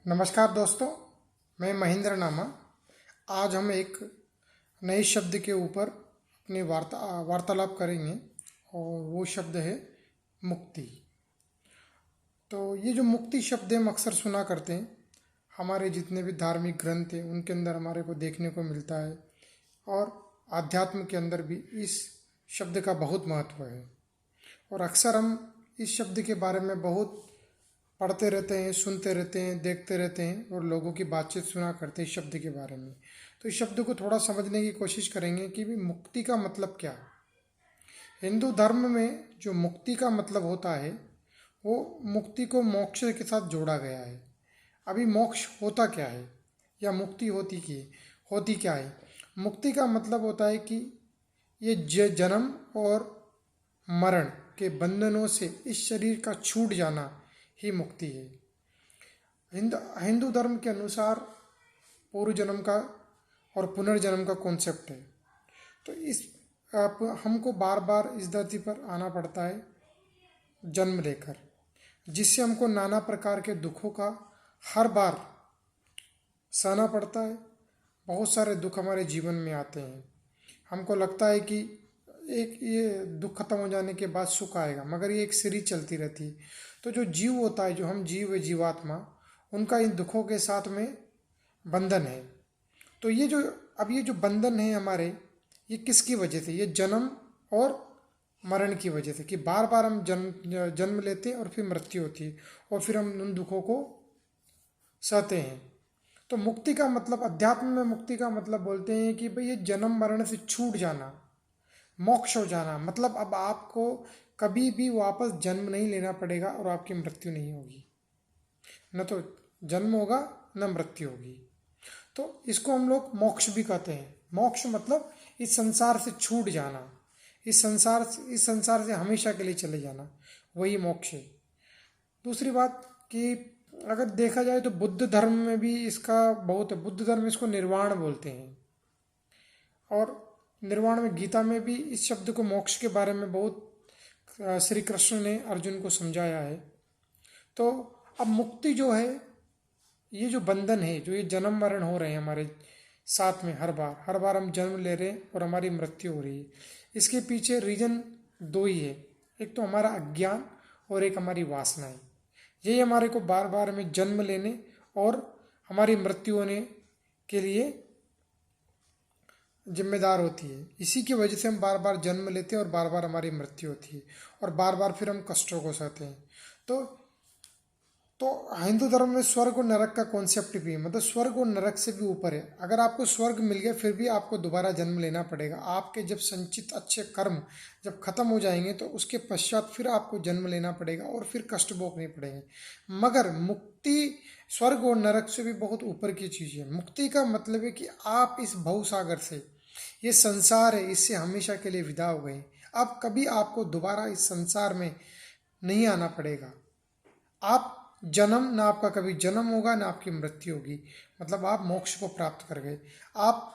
नमस्कार दोस्तों, मैं महेंद्र नामा। आज हम एक नए शब्द के ऊपर अपनी वार्तालाप करेंगे और वो शब्द है मुक्ति। तो ये जो मुक्ति शब्द है हम अक्सर सुना करते हैं। हमारे जितने भी धार्मिक ग्रंथ हैं उनके अंदर हमारे को देखने को मिलता है और आध्यात्म के अंदर भी इस शब्द का बहुत महत्व है। और अक्सर हम इस शब्द के बारे में बहुत पढ़ते रहते हैं, सुनते रहते हैं, देखते रहते हैं और लोगों की बातचीत सुना करते हैं इस शब्द के बारे में। तो इस शब्द को थोड़ा समझने की कोशिश करेंगे कि भी मुक्ति का मतलब क्या है। हिंदू धर्म में जो मुक्ति का मतलब होता है वो मुक्ति को मोक्ष के साथ जोड़ा गया है। अभी मोक्ष होता क्या है या मुक्ति होती क्या है। मुक्ति का मतलब होता है कि ये जन्म और मरण के बंधनों से इस शरीर का छूट जाना ही मुक्ति है। हिंदू धर्म के अनुसार पूर्व जन्म का और पुनर्जन्म का कॉन्सेप्ट है। तो हमको बार बार इस धरती पर आना पड़ता है जन्म लेकर, जिससे हमको नाना प्रकार के दुखों का हर बार सहना पड़ता है। बहुत सारे दुख हमारे जीवन में आते हैं। हमको लगता है कि एक ये दुख खत्म हो जाने के बाद सुख आएगा, मगर ये एक सीरीज चलती रहती है। तो जो जीव होता है, जो हम जीव है, जीवात्मा, उनका इन दुखों के साथ में बंधन है। तो ये जो बंधन है हमारे, ये किसकी वजह से? ये जन्म और मरण की वजह से, कि बार बार हम जन्म लेते हैं और फिर मृत्यु होती है और फिर हम उन दुखों को सहते हैं। तो मुक्ति का मतलब, अध्यात्म में मुक्ति का मतलब बोलते हैं कि भाई ये जन्म मरण से छूट जाना, मोक्ष हो जाना। मतलब अब आपको कभी भी वापस जन्म नहीं लेना पड़ेगा और आपकी मृत्यु नहीं होगी। न तो जन्म होगा न मृत्यु होगी। तो इसको हम लोग मोक्ष भी कहते हैं। मोक्ष मतलब इस संसार से छूट जाना, इस संसार से हमेशा के लिए चले जाना, वही मोक्ष है। दूसरी बात कि अगर देखा जाए तो बुद्ध धर्म में भी इसका बहुत है। बुद्ध धर्म इसको निर्वाण बोलते हैं और निर्वाण में, गीता में भी इस शब्द को, मोक्ष के बारे में बहुत श्री कृष्ण ने अर्जुन को समझाया है। तो अब मुक्ति जो है, ये जो बंधन है, जो ये जन्म मरण हो रहे हैं हमारे साथ में, हर बार हम जन्म ले रहे हैं और हमारी मृत्यु हो रही है, इसके पीछे रीजन दो ही है। एक तो हमारा अज्ञान और एक हमारी वासनाएं। यही हमारे को बार बार में जन्म लेने और हमारी मृत्यु होने के लिए जिम्मेदार होती है। इसी की वजह से हम बार बार जन्म लेते हैं और बार बार हमारी मृत्यु होती है और बार बार फिर हम कष्टों को सहते हैं। तो हिंदू धर्म में स्वर्ग और नरक का कॉन्सेप्ट भी है। मतलब स्वर्ग और नरक से भी ऊपर है। अगर आपको स्वर्ग मिल गया फिर भी आपको दोबारा जन्म लेना पड़ेगा। आपके जब संचित अच्छे कर्म जब खत्म हो जाएंगे तो उसके पश्चात फिर आपको जन्म लेना पड़ेगा और फिर कष्ट भोगने पड़ेंगे। मगर मुक्ति स्वर्ग और नरक से भी बहुत ऊपर की चीज़ है। मुक्ति का मतलब है कि आप इस भवसागर से, ये संसार है, इससे हमेशा के लिए विदा हो गए। अब कभी आपको दोबारा इस संसार में नहीं आना पड़ेगा। आप जन्म, ना आपका कभी जन्म होगा ना आपकी मृत्यु होगी। मतलब आप मोक्ष को प्राप्त कर गए। आप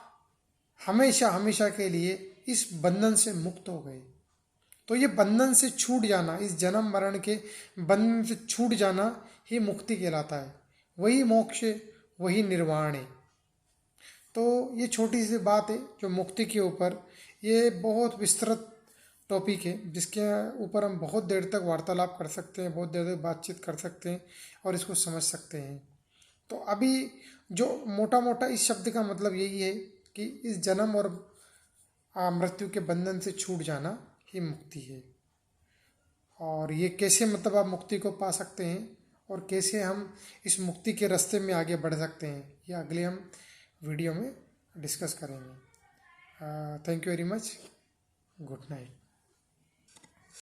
हमेशा हमेशा के लिए इस बंधन से मुक्त हो गए। तो ये बंधन से छूट जाना, इस जन्म मरण के बंधन से छूट जाना ही मुक्ति कहलाता है। वही मोक्ष है, वही निर्वाण है। तो ये छोटी सी बात है जो मुक्ति के ऊपर, ये बहुत विस्तृत टॉपिक है जिसके ऊपर हम बहुत देर तक वार्तालाप कर सकते हैं, बहुत देर तक बातचीत कर सकते हैं और इसको समझ सकते हैं। तो अभी जो मोटा मोटा इस शब्द का मतलब यही है कि इस जन्म और मृत्यु के बंधन से छूट जाना ही मुक्ति है। और ये कैसे, मतलब आप मुक्ति को पा सकते हैं और कैसे हम इस मुक्ति के रास्ते में आगे बढ़ सकते हैं, ये अगले हम वीडियो में डिस्कस करेंगे। Thank you very much. Good night.